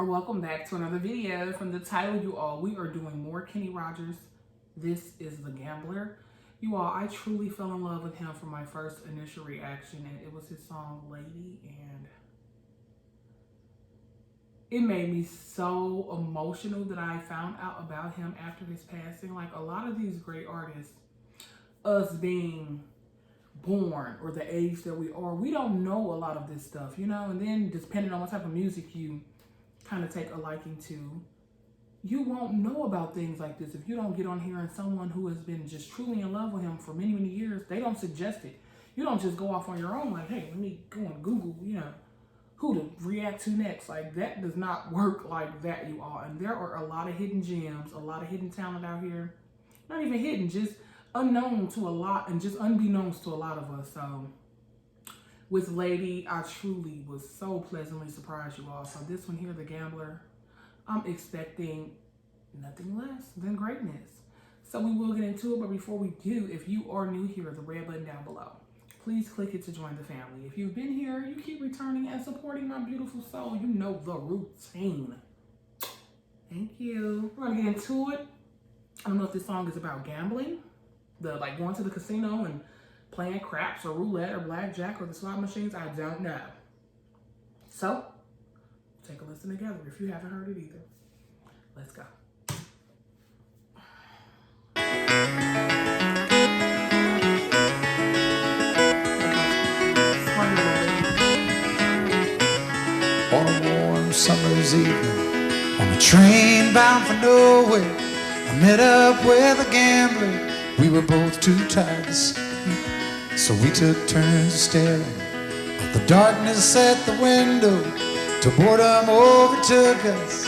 or welcome back to another video. From the title, you all, we are doing more Kenny Rogers. This is The Gambler. You all, I truly fell in love with him from my first initial reaction, and it was his song Lady, and it made me so emotional that I found out about him after his passing. Like, a lot of these great artists, us being born or the age that we are, we don't know a lot of this stuff, you know. And then depending on what type of music you kind of take a liking to, you won't know about things like this if you don't get on here and someone who has been just truly in love with him for many years, they don't suggest it. You don't just go off on your own like, hey, let me go on Google, you know, who to react to next. Like, that does not work like that, you all. And there are a lot of hidden gems, a lot of hidden talent out here. Not even hidden, just unknown to a lot, and just unbeknownst to a lot of us. So with Lady, I truly was so pleasantly surprised, you all. So this one here, The Gambler, I'm expecting nothing less than greatness. So we will get into it, but before we do, if you are new here, the red button down below, please click it to join the family. If you've been here, you keep returning and supporting my beautiful soul, you know the routine. Thank you. We're gonna get into it. I don't know if this song is about gambling, like going to the casino and playing craps or roulette or blackjack or the slot machines. I don't know. So take a listen together if you haven't heard it either. Let's go. On a warm summer's evening, on a train bound for nowhere, I met up with a gambler. We were both too tired to sleep, so we took turns staring at the darkness at the window till boredom overtook us,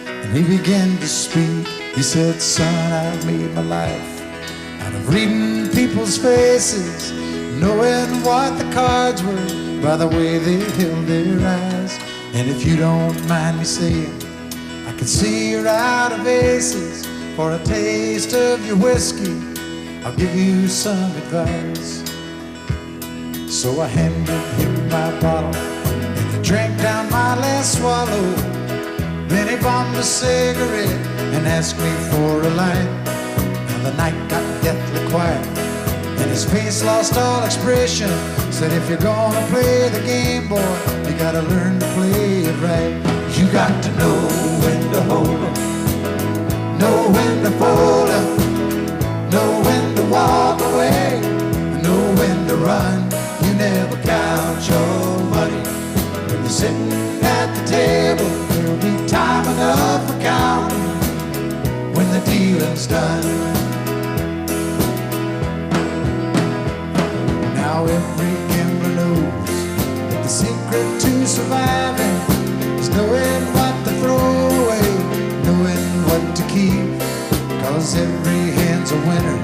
and he began to speak. He said, son, I've made my life out of reading people's faces, knowing what the cards were by the way they held their eyes. And if you don't mind me saying, I can see you're out of aces. For a taste of your whiskey, I'll give you some advice. So I handed him my bottle, and he drank down my last swallow. Then he bombed a cigarette and asked me for a light. Now the night got deathly quiet, and his face lost all expression. Said, if you're gonna play the game, boy, you gotta learn to play it right. You got to know when to hold 'em, know when to fold 'em, know when to walk away, know when to run. You never count your money when you're sitting at the table. There'll be time enough for counting when the dealing's done. Now every gambler knows that the secret to surviving is knowing what to throw away, knowing what to keep. Cause every hand's a winner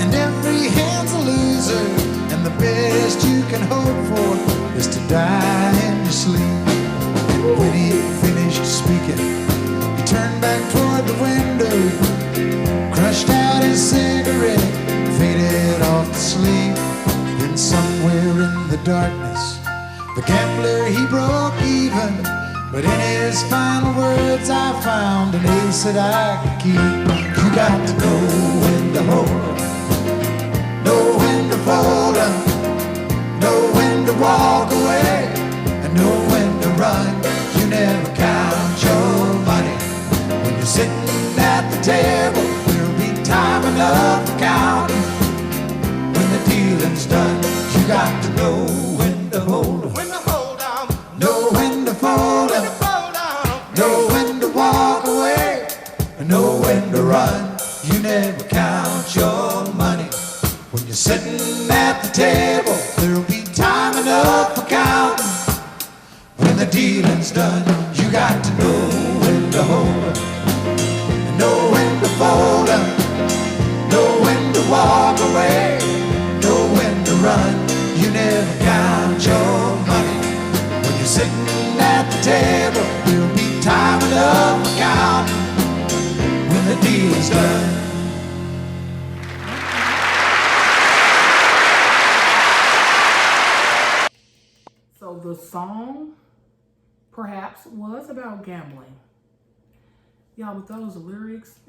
and every hand's a loser, and the best you can hope for is to die in your sleep. And when he finished speaking, he turned back toward the window, crushed out his cigarette, faded off to sleep. Then somewhere in the darkness, the gambler, he broke even. But in his final words, I found an ace that I could keep. You got to know when to hold 'em, know when to fold 'em, know when to walk away, and know when to run. You never count your money when you're sitting at the table. There'll be time enough for counting when the dealing's done. You got to know when to hold 'em, know when to fold 'em, know when to walk away, and know when to run. You never count your money when you're sitting at the table. There'll be time enough for counting when the dealing's done. You got to know when to hold 'em, and know when to fold 'em, know when to walk away, know when to run. You never count your money when you're sitting at the table. There'll be time enough for counting when the deal's done. So the song perhaps was about gambling. Y'all, with those lyrics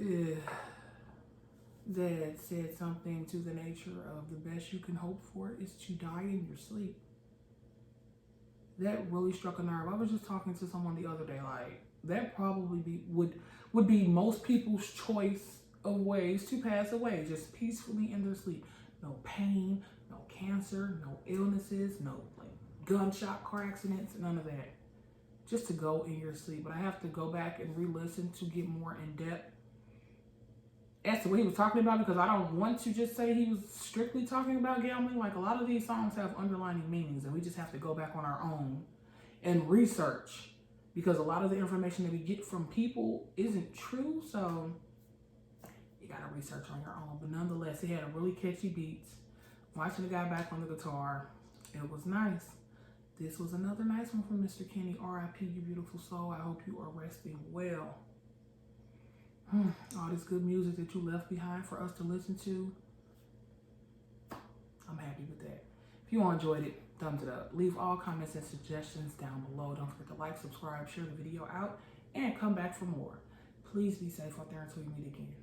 that said something to the nature of the best you can hope for is to die in your sleep. That really struck a nerve. I was just talking to someone the other day, like, that probably would be most people's choice of ways to pass away, just peacefully in their sleep. No pain, no cancer, no illnesses, no like gunshot car accidents, none of that. Just to go in your sleep. But I have to go back and re-listen to get more in depth as to what he was talking about, because I don't want to just say he was strictly talking about gambling. Like, a lot of these songs have underlying meanings, and we just have to go back on our own and research, because a lot of the information that we get from people isn't true. So you gotta research on your own. But nonetheless, he had a really catchy beats. Watching the guy back on the guitar, it was nice. This was another nice one from Mr. Kenny. R.I.P. you beautiful soul. I hope you are resting well. All this good music that you left behind for us to listen to. I'm happy with that. If you all enjoyed it, thumbs it up. Leave all comments and suggestions down below. Don't forget to like, subscribe, share the video out, and come back for more. Please be safe out there until we meet again.